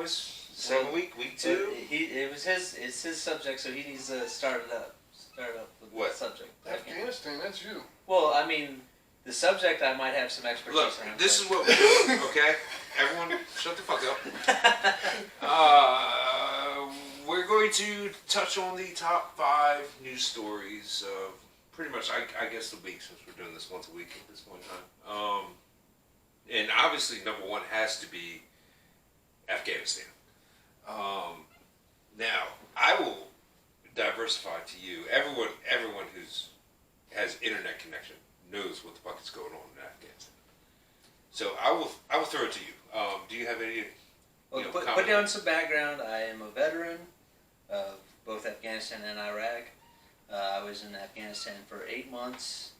boys? Second week 2. It's his subject, so he needs to start up with What? the subject. Afghanistan, that's you. Well, I mean, the subject I might have some expertise Look, around. this is what we're doing, okay? Everyone, shut the fuck up. We're going to touch on the top 5 news stories of pretty much, I guess, the week, since we're doing this once a week at this point in time. And obviously, number 1 has to be Afghanistan. Now, I will diversify to you. Everyone has internet connection knows what the fuck is going on in Afghanistan. So I will throw it to you. Do you have any? Well, put down some background. I am a veteran of both Afghanistan and Iraq. I was in Afghanistan for 8 months.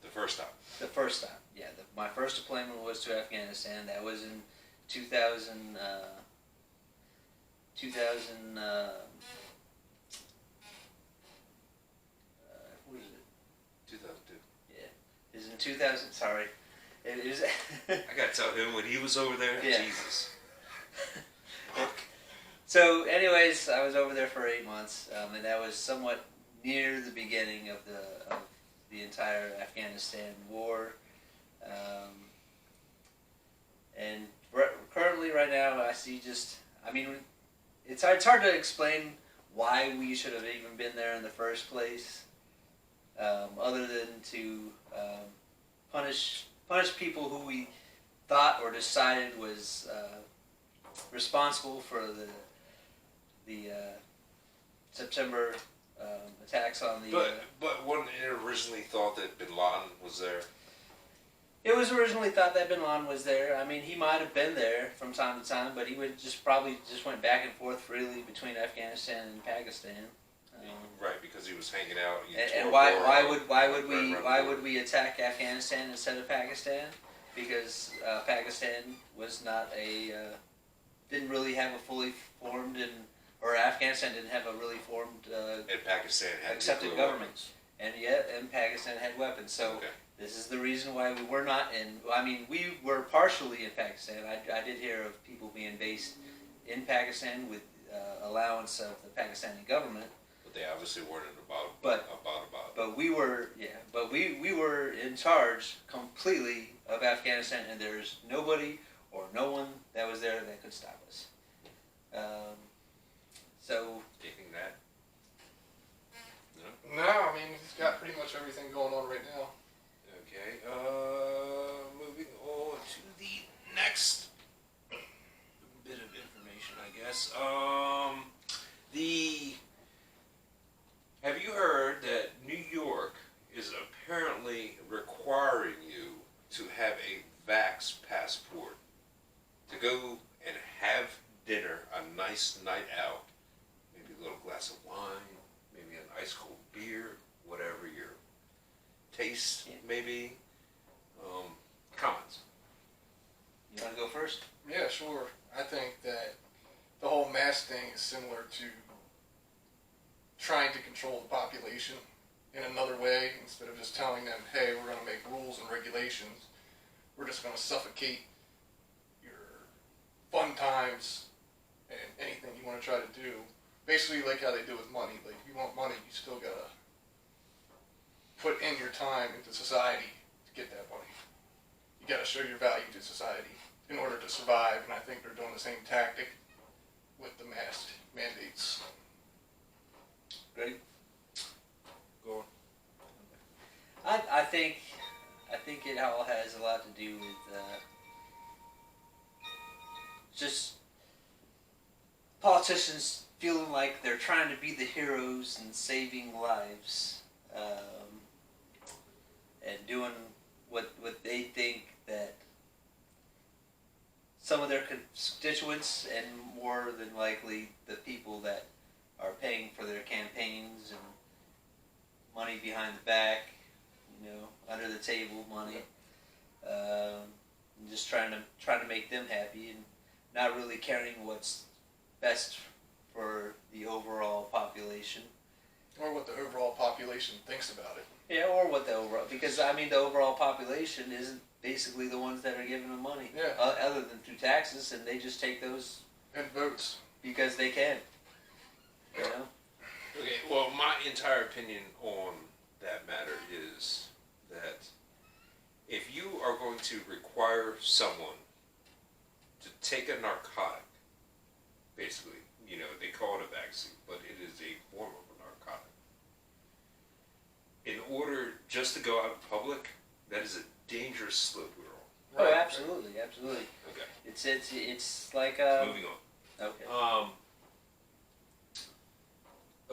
The first time. The first time, yeah. My first deployment was to Afghanistan. That was in 2000. What is it? 2002. Yeah, it was in 2000. Sorry, it was. I gotta tell him when he was over there. Yeah. Jesus. So, anyways, I was over there for 8 months, and that was somewhat near the beginning of the entire Afghanistan war. And currently, right now, I see it's hard to explain why we should have even been there in the first place, other than to punish people who we thought or decided was responsible for the September attacks on the. But wasn't it originally thought that Bin Laden was there? It was originally thought that Bin Laden was there. I mean, he might have been there from time to time, but he would probably went back and forth freely between Afghanistan and Pakistan. Right, because he was hanging out. And why would we attack Afghanistan instead of Pakistan? Because Pakistan was not didn't really have a fully formed or Afghanistan didn't have a really formed and Pakistan had accepted government, and Pakistan had weapons. So. Okay. This is the reason why we were not in. I mean, we were partially in Pakistan. I did hear of people being based in Pakistan with allowance of the Pakistani government. But they obviously weren't about. But we were, But we were in charge completely of Afghanistan, and there's nobody or no one that was there that could stop us. So. Do you think that? No, I mean, he's got pretty much everything going on right now. Okay, moving on to the next bit of information, I guess. Have you heard that New York is apparently requiring you to have a Vax passport to go and have dinner, a nice night out, maybe a little glass of wine, maybe an ice cold beer, whatever your taste, maybe. Comments. You want to go first? Yeah, sure. I think that the whole mask thing is similar to trying to control the population in another way. Instead of just telling them, hey, we're going to make rules and regulations, we're just going to suffocate your fun times and anything you want to try to do. Basically like how they do with money. Like, if you want money, you still got to put in your time into society to get that money. You got to show your value to society in order to survive, and I think they're doing the same tactic with the mask mandates. Ready? Go on. I think it all has a lot to do with just politicians feeling like they're trying to be the heroes and saving lives, and doing what they think that some of their constituents, and more than likely the people that are paying for their campaigns and money behind the back, under the table money, and just trying to make them happy and not really caring what's best for the overall population. Or what the overall population population thinks about it. Yeah, or what the overall, because I mean the overall population isn't basically the ones that are giving them money, Yeah. other than through taxes, and they just take those And votes. because they can. You know? Okay, well, my entire opinion on that matter is that if you are going to require someone to take a narcotic, basically, you know, they call it a vaccine, but it is a form of a narcotic. In order just to go out in public, that is a dangerous slope we're on. Oh, absolutely, absolutely. Okay, It's like moving on. okay.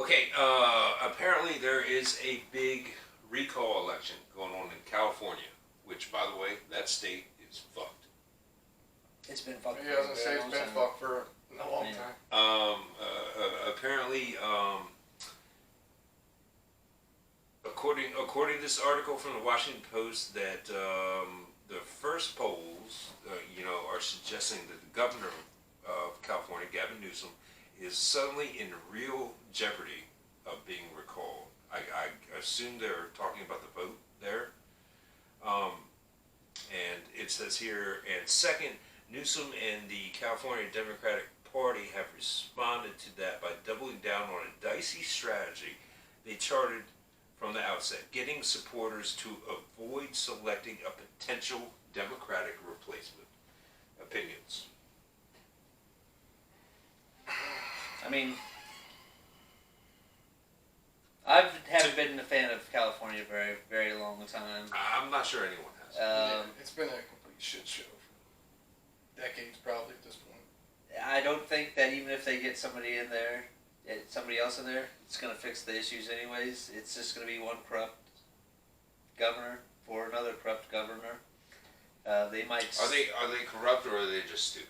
Okay, apparently there is a big recall election going on in California, which, by the way, that state is fucked. It's been fucked. Yeah, I was gonna say it's been fucked for a long time. Apparently, according to this article from the Washington Post, that the first polls, are suggesting that the governor of California, Gavin Newsom, is suddenly in real jeopardy of being recalled. I assume they're talking about the vote there. And it says here, and second, Newsom and the California Democratic Party have responded to that by doubling down on a dicey strategy they charted from the outset, getting supporters to avoid selecting a potential Democratic replacement. Opinions? I mean, I haven't been a fan of California very, very long time. I'm not sure anyone has. Yeah, it's been a complete shit show for decades, probably at this point. I don't think that even if they get somebody in there, somebody else in there, it's going to fix the issues anyways. It's just going to be one corrupt governor for another corrupt governor. They might. Are they corrupt or are they just stupid?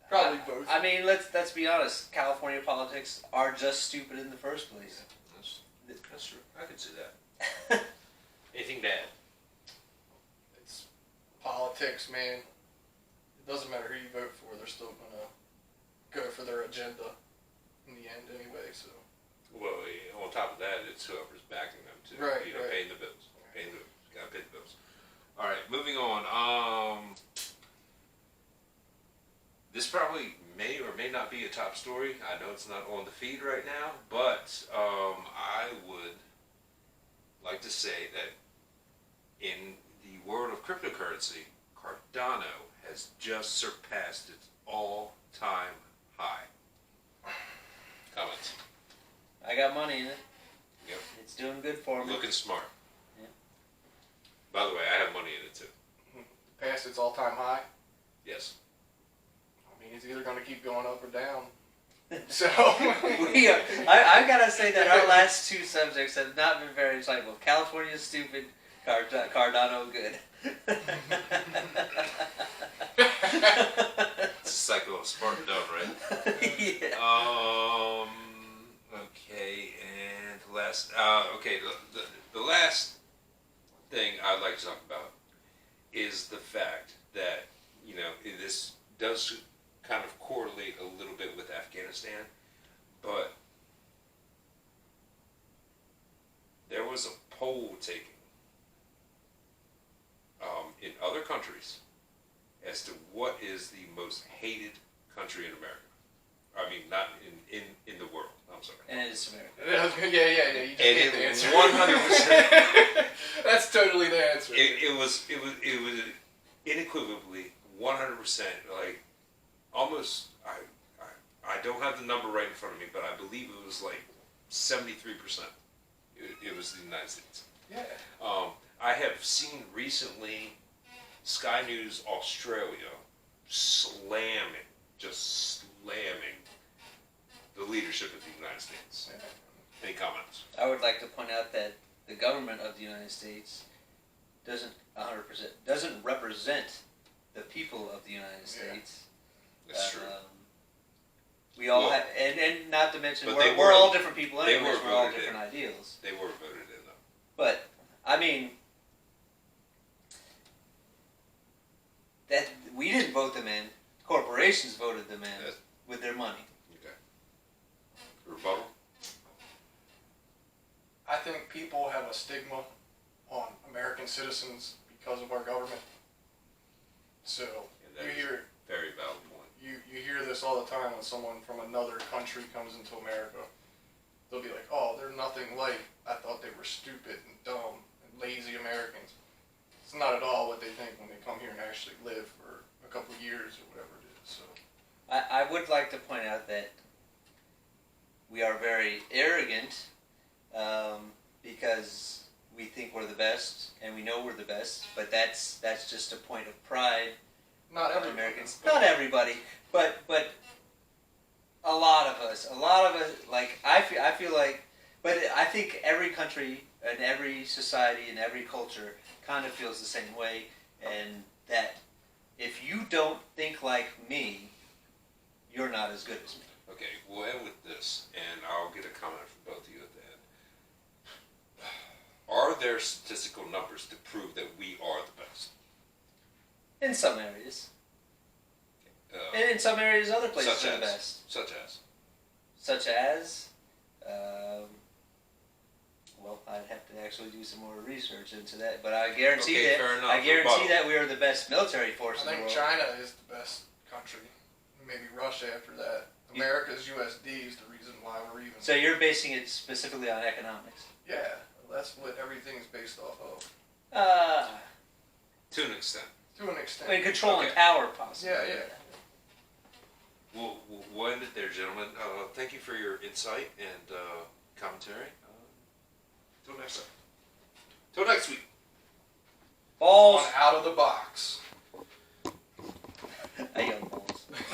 Probably both. I mean, let's be honest. California politics are just stupid in the first place. That's true. I could see that. Anything to add? It's politics, man. It doesn't matter who you vote for; they're still gonna go for their agenda in the end, anyway. So. Well, on top of that, it's whoever's backing them too. Right, You know, right. paying the bills. Paying the bills. Gotta pay the bills. All right, moving on. This probably may or may not be a top story. I know it's not on the feed right now, but I would like to say that in the world of cryptocurrency, Cardano has just surpassed its all-time high. Comments? I got money in it. Yep. It's doing good for me. Looking smart. Yeah. By the way, I have money in it too. Past its all-time high. Yes. I mean, it's either going to keep going up or down. So. I've got to say that our last two subjects have not been very insightful. California stupid, Cardano good. It's a cycle of smart and dumb, right? Yeah. Okay, and the last. The last thing I'd like to talk about is the fact that this does kind of correlate a little bit with Afghanistan, but there was a poll taken in other countries as to what is the most hated country in America. I mean, not in the world. I'm sorry. And it's America. Yeah. You just And hit it the was answer. 100%. That's totally the answer. It was unequivocally 100%. Like almost. I don't have the number right in front of me, but I believe it was like 73%. It was the United States. Yeah. I have seen recently Sky News Australia just slamming the leadership of the United States. Any comments? I would like to point out that the government of the United States doesn't represent the people of the United States. That's true. We all have, and not to mention, But we're all different people they anyway. were We're all voted different in. ideals. They were voted in, though. But I mean, that we didn't vote them in. Corporations voted them in Yes. with their money. Okay. Rebuttal? people have a stigma on American citizens because of our government. So And that you is hear a very valid point. you hear this all the time when someone from another country comes into America. They'll be like, "Oh, they're nothing like I thought. They were stupid and dumb and lazy Americans." It's not at all what they think when they come here and actually live for a couple of years or whatever it is. So I would like to point out that we are very arrogant because we think we're the best and we know we're the best, but that's just a point of pride. not of every Americans, not everybody, but a lot of us, like I feel like, but I think every country and every society and every culture kind of feels the same way, and that if you don't think like me, you're not as good as me. Okay, we'll end with this, and I'll get a comment from both of you at the end. Are there statistical numbers to prove that we are the best? In some areas, Uh, and in some areas, other places such are the as? best. Such as? Well, I'd have to actually do some more research into that, but I guarantee Okay, fair enough. I guarantee Rebuttal. that we are the best military force I in the think world. China is the best country. Maybe Russia after that. America's USD is the reason why we're even. So you're basing it specifically on economics. Yeah, that's what everything's based off of. To an extent. To an extent. I mean, control and Okay. power, possibly. Yeah, yeah. We'll end it there, gentlemen. Thank you for your insight and commentary. Till next time. Till next week. Balls. One out of the box. I yelled.